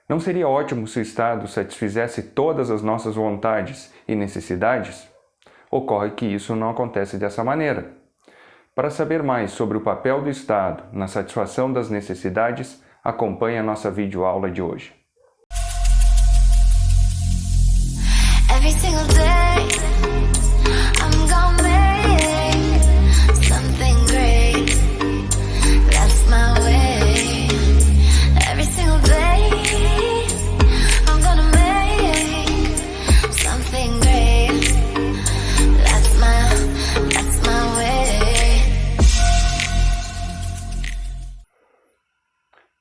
Não seria ótimo se o Estado satisfizesse todas as nossas vontades e necessidades? Ocorre que isso não acontece dessa maneira. Para saber mais sobre o papel do Estado na satisfação das necessidades, acompanhe a nossa videoaula de hoje. Every single day, I'm gonna make something great. That's my way. Every single day, I'm gonna make something great. That's my way.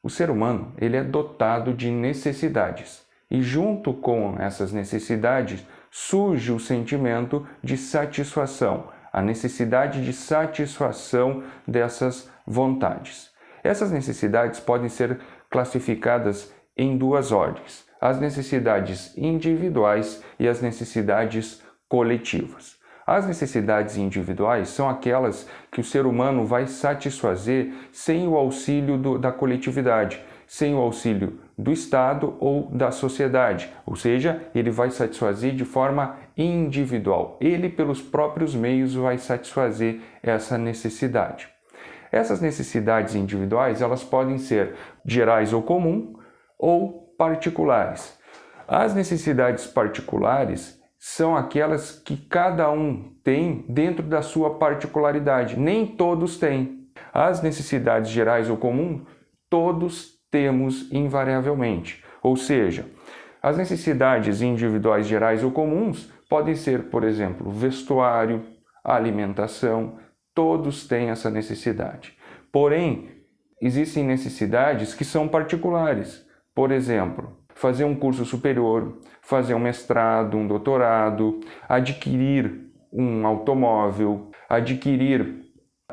O ser humano, ele é dotado de necessidades. E junto com essas necessidades surge o sentimento de satisfação, a necessidade de satisfação dessas vontades. Essas necessidades podem ser classificadas em duas ordens: as necessidades individuais e as necessidades coletivas. As necessidades individuais são aquelas que o ser humano vai satisfazer sem o auxílio da coletividade, sem o auxílio do Estado ou da sociedade, ou seja, ele vai satisfazer de forma individual. Ele, pelos próprios meios, vai satisfazer essa necessidade. Essas necessidades individuais, elas podem ser gerais ou comum ou particulares. As necessidades particulares são aquelas que cada um tem dentro da sua particularidade. Nem todos têm. As necessidades gerais ou comum, todos temos invariavelmente. Ou seja, as necessidades individuais gerais ou comuns podem ser, por exemplo, vestuário, alimentação, todos têm essa necessidade. Porém, existem necessidades que são particulares. Por exemplo, fazer um curso superior, fazer um mestrado, um doutorado, adquirir um automóvel, adquirir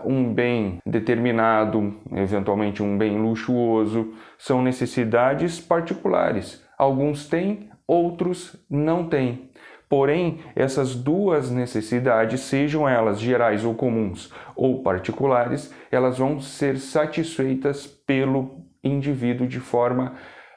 um bem determinado, eventualmente um bem luxuoso, são necessidades particulares. Alguns têm, outros não têm. Porém, essas duas necessidades, sejam elas gerais ou comuns ou particulares, elas vão ser satisfeitas pelo indivíduo de forma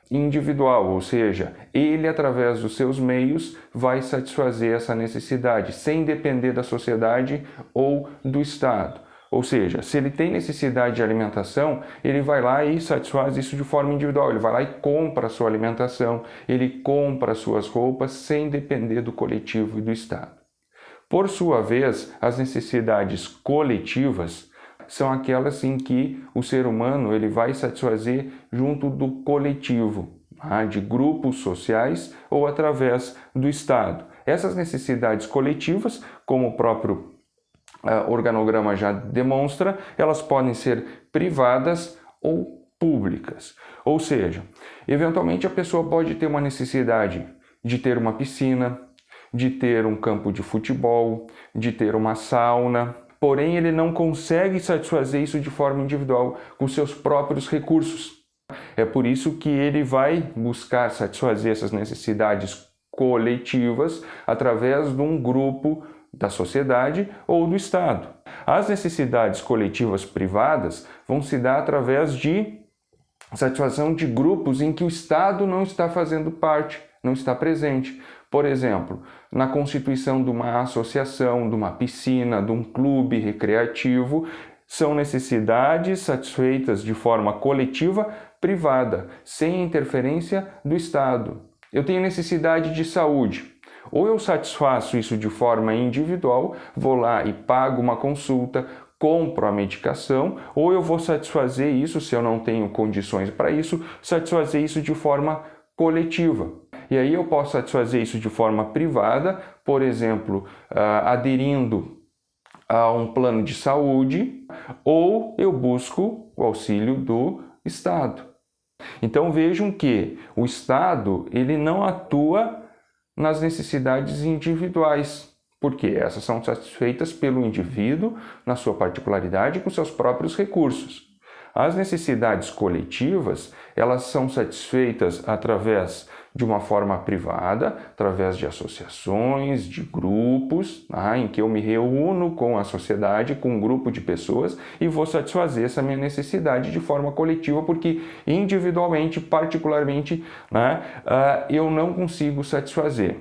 individual, ou seja, ele, através dos seus meios, vai satisfazer essa necessidade, sem depender da sociedade ou do Estado. Ou seja, se ele tem necessidade de alimentação, ele vai lá e satisfaz isso de forma individual. Ele vai lá e compra a sua alimentação, ele compra as suas roupas sem depender do coletivo e do Estado. Por sua vez, as necessidades coletivas são aquelas em que o ser humano ele vai satisfazer junto do coletivo, de grupos sociais ou através do Estado. Essas necessidades coletivas, como o próprio organograma já demonstra, elas podem ser privadas ou públicas. Ou seja, eventualmente a pessoa pode ter uma necessidade de ter uma piscina, de ter um campo de futebol, de ter uma sauna, porém ele não consegue satisfazer isso de forma individual, com seus próprios recursos. É por isso que ele vai buscar satisfazer essas necessidades coletivas através de um grupo da sociedade ou do Estado. As necessidades coletivas privadas vão se dar através de satisfação de grupos em que o Estado não está fazendo parte, não está presente. Por exemplo, na constituição de uma associação, de uma piscina, de um clube recreativo, são necessidades satisfeitas de forma coletiva privada, sem interferência do Estado. Eu tenho necessidade de saúde. Ou eu satisfaço isso de forma individual, vou lá e pago uma consulta, compro a medicação, ou eu vou satisfazer isso, se eu não tenho condições para isso, satisfazer isso de forma coletiva. E aí eu posso satisfazer isso de forma privada, por exemplo, aderindo a um plano de saúde, ou eu busco o auxílio do Estado. Então vejam que o Estado ele não atua nas necessidades individuais, porque essas são satisfeitas pelo indivíduo na sua particularidade com seus próprios recursos. As necessidades coletivas, elas são satisfeitas através de uma forma privada, através de associações, de grupos, em que eu me reúno com a sociedade, com um grupo de pessoas e vou satisfazer essa minha necessidade de forma coletiva, porque individualmente, particularmente, eu não consigo satisfazer.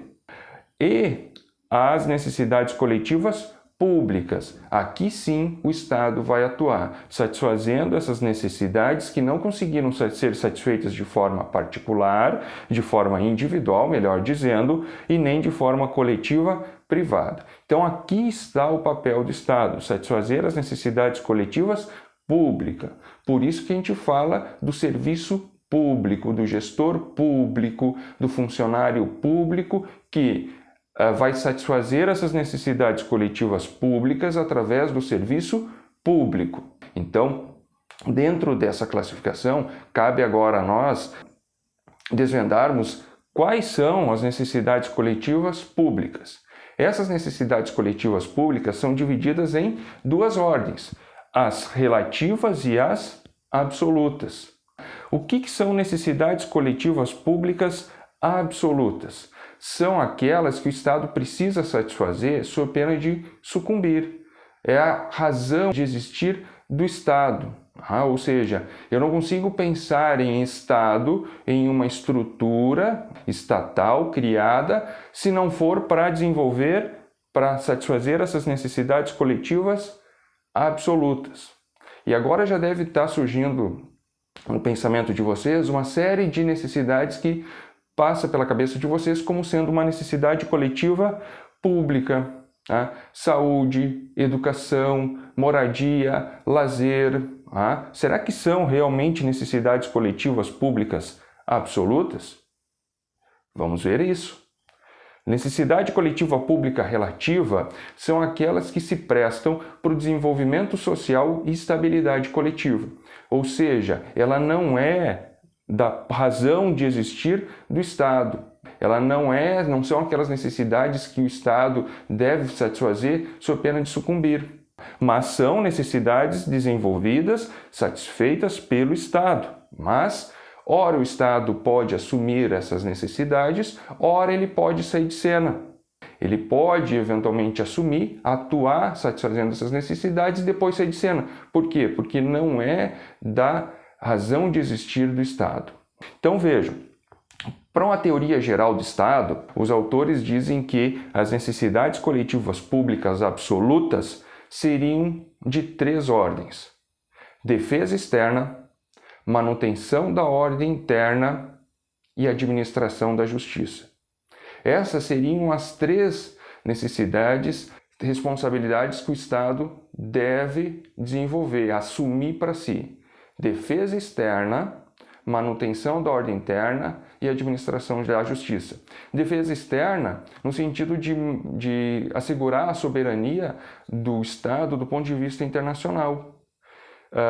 E as necessidades coletivas públicas. Aqui sim o Estado vai atuar, satisfazendo essas necessidades que não conseguiram ser satisfeitas de forma particular, de forma individual, melhor dizendo, e nem de forma coletiva privada. Então aqui está o papel do Estado, satisfazer as necessidades coletivas públicas. Por isso que a gente fala do serviço público, do gestor público, do funcionário público que vai satisfazer essas necessidades coletivas públicas através do serviço público. Então, dentro dessa classificação, cabe agora a nós desvendarmos quais são as necessidades coletivas públicas. Essas necessidades coletivas públicas são divididas em duas ordens, as relativas e as absolutas. O que são necessidades coletivas públicas absolutas? São aquelas que o Estado precisa satisfazer sob pena de sucumbir. É a razão de existir do Estado. Ou seja, eu não consigo pensar em Estado, em uma estrutura estatal criada, se não for para desenvolver, para satisfazer essas necessidades coletivas absolutas. E agora já deve estar surgindo no pensamento de vocês uma série de necessidades que passa pela cabeça de vocês como sendo uma necessidade coletiva pública. Saúde, educação, moradia, lazer. Será que são realmente necessidades coletivas públicas absolutas? Vamos ver isso. Necessidade coletiva pública relativa são aquelas que se prestam para o desenvolvimento social e estabilidade coletiva. Ou seja, ela não é da razão de existir do Estado. Ela não são aquelas necessidades que o Estado deve satisfazer sob pena de sucumbir, mas são necessidades desenvolvidas, satisfeitas pelo Estado. Mas, ora o Estado pode assumir essas necessidades, ora ele pode sair de cena. Ele pode eventualmente assumir, atuar satisfazendo essas necessidades e depois sair de cena. Por quê? Porque não é da razão de existir do Estado. Então vejam, para uma teoria geral do Estado, os autores dizem que as necessidades coletivas públicas absolutas seriam de três ordens: defesa externa, manutenção da ordem interna e administração da justiça. Essas seriam as três necessidades, responsabilidades que o Estado deve desenvolver, assumir para si. Defesa externa, manutenção da ordem interna e administração da justiça. Defesa externa no sentido de assegurar a soberania do Estado do ponto de vista internacional.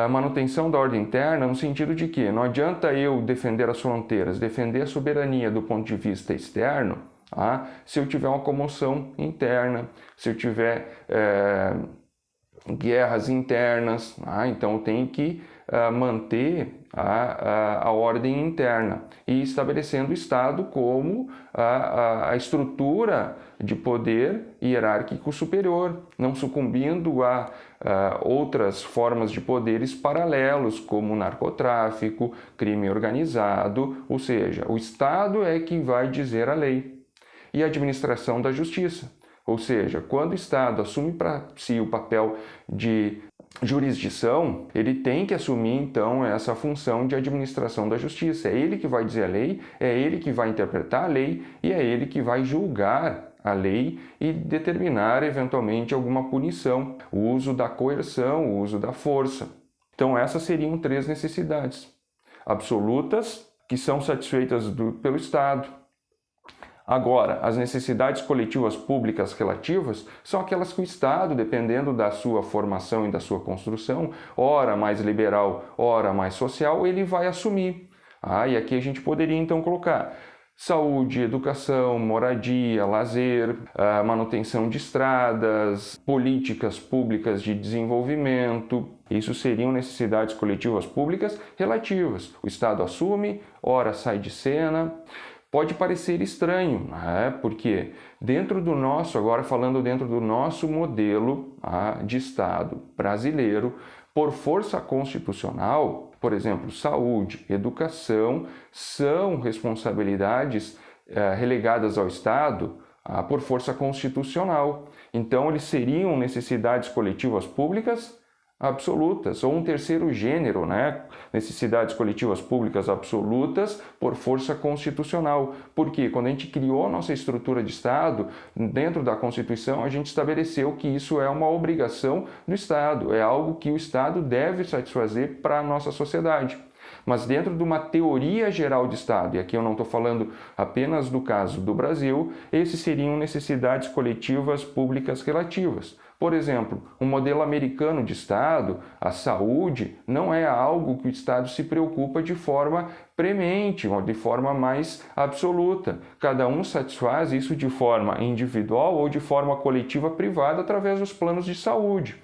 Manutenção da ordem interna no sentido de que não adianta eu defender as fronteiras, defender a soberania do ponto de vista externo, se eu tiver uma comoção interna, se eu tiver guerras internas, então eu tenho que manter a ordem interna e estabelecendo o Estado como a estrutura de poder hierárquico superior, não sucumbindo a outras formas de poderes paralelos, como narcotráfico, crime organizado, ou seja, o Estado é que vai dizer a lei. E a administração da justiça, ou seja, quando o Estado assume para si o papel de jurisdição, ele tem que assumir então essa função de administração da justiça. É ele que vai dizer a lei, é ele que vai interpretar a lei e é ele que vai julgar a lei e determinar eventualmente alguma punição, o uso da coerção, o uso da força. Então essas seriam três necessidades absolutas que são satisfeitas pelo Estado. Agora, as necessidades coletivas públicas relativas são aquelas que o Estado, dependendo da sua formação e da sua construção, ora mais liberal, ora mais social, ele vai assumir. E aqui a gente poderia então colocar saúde, educação, moradia, lazer, manutenção de estradas, políticas públicas de desenvolvimento. Isso seriam necessidades coletivas públicas relativas. O Estado assume, ora sai de cena. Pode parecer estranho, né? Porque dentro do nosso, agora falando dentro do nosso modelo de Estado brasileiro, por força constitucional, por exemplo, saúde, educação, são responsabilidades relegadas ao Estado por força constitucional. Então, eles seriam necessidades coletivas públicas absolutas, ou um terceiro gênero, né? Necessidades coletivas públicas absolutas por força constitucional. Porque quando a gente criou a nossa estrutura de Estado, dentro da Constituição, a gente estabeleceu que isso é uma obrigação do Estado, é algo que o Estado deve satisfazer para a nossa sociedade. Mas dentro de uma teoria geral de Estado, e aqui eu não estou falando apenas do caso do Brasil, esses seriam necessidades coletivas públicas relativas. Por exemplo, um modelo americano de Estado, a saúde, não é algo que o Estado se preocupa de forma premente, ou de forma mais absoluta. Cada um satisfaz isso de forma individual ou de forma coletiva privada através dos planos de saúde.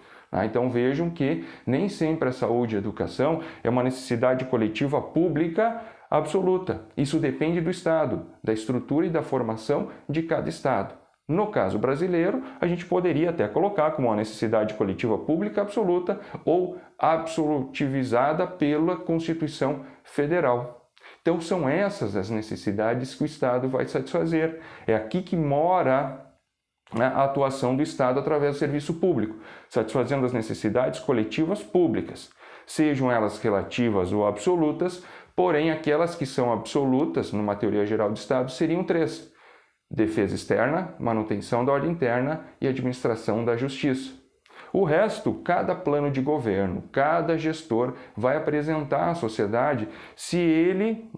Então vejam que nem sempre a saúde e a educação é uma necessidade coletiva pública absoluta. Isso depende do Estado, da estrutura e da formação de cada Estado. No caso brasileiro, a gente poderia até colocar como uma necessidade coletiva pública absoluta ou absolutivizada pela Constituição Federal. Então são essas as necessidades que o Estado vai satisfazer. É aqui que mora a atuação do Estado através do serviço público, satisfazendo as necessidades coletivas públicas, sejam elas relativas ou absolutas, porém aquelas que são absolutas, numa teoria geral do Estado, seriam 3. Defesa externa, manutenção da ordem interna e administração da justiça. O resto, cada plano de governo, cada gestor vai apresentar à sociedade se ele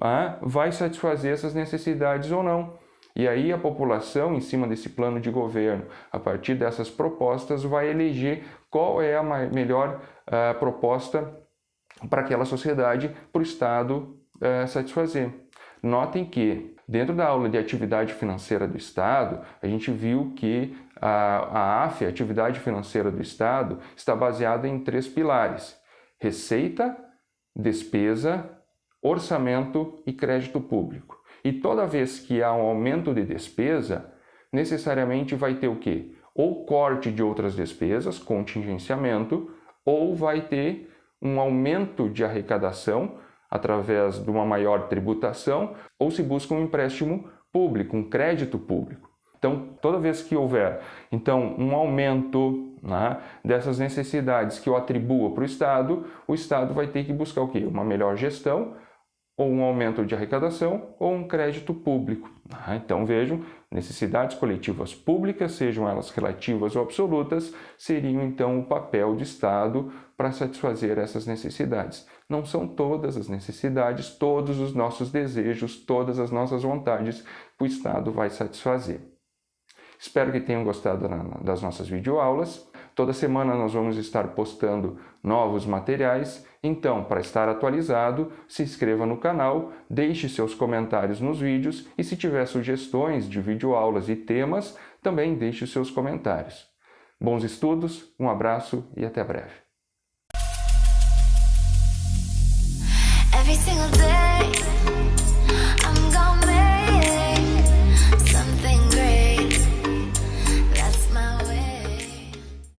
vai satisfazer essas necessidades ou não. E aí a população, em cima desse plano de governo, a partir dessas propostas, vai eleger qual é a melhor proposta para aquela sociedade, para o Estado satisfazer. Notem que, dentro da aula de atividade financeira do Estado, a gente viu que a AFE, a atividade financeira do Estado, está baseada em 3 pilares: receita, despesa, orçamento e crédito público. E toda vez que há um aumento de despesa, necessariamente vai ter o quê? Ou corte de outras despesas, contingenciamento, ou vai ter um aumento de arrecadação através de uma maior tributação, ou se busca um empréstimo público, um crédito público. Então, toda vez que houver um aumento dessas necessidades que eu atribua para o Estado vai ter que buscar o quê? Uma melhor gestão, ou um aumento de arrecadação, ou um crédito público. Então vejam, necessidades coletivas públicas, sejam elas relativas ou absolutas, seriam então o papel do Estado para satisfazer essas necessidades. Não são todas as necessidades, todos os nossos desejos, todas as nossas vontades que o Estado vai satisfazer. Espero que tenham gostado das nossas videoaulas. Toda semana nós vamos estar postando novos materiais. Então, para estar atualizado, se inscreva no canal, deixe seus comentários nos vídeos e se tiver sugestões de videoaulas e temas, também deixe seus comentários. Bons estudos, um abraço e até breve. Every single day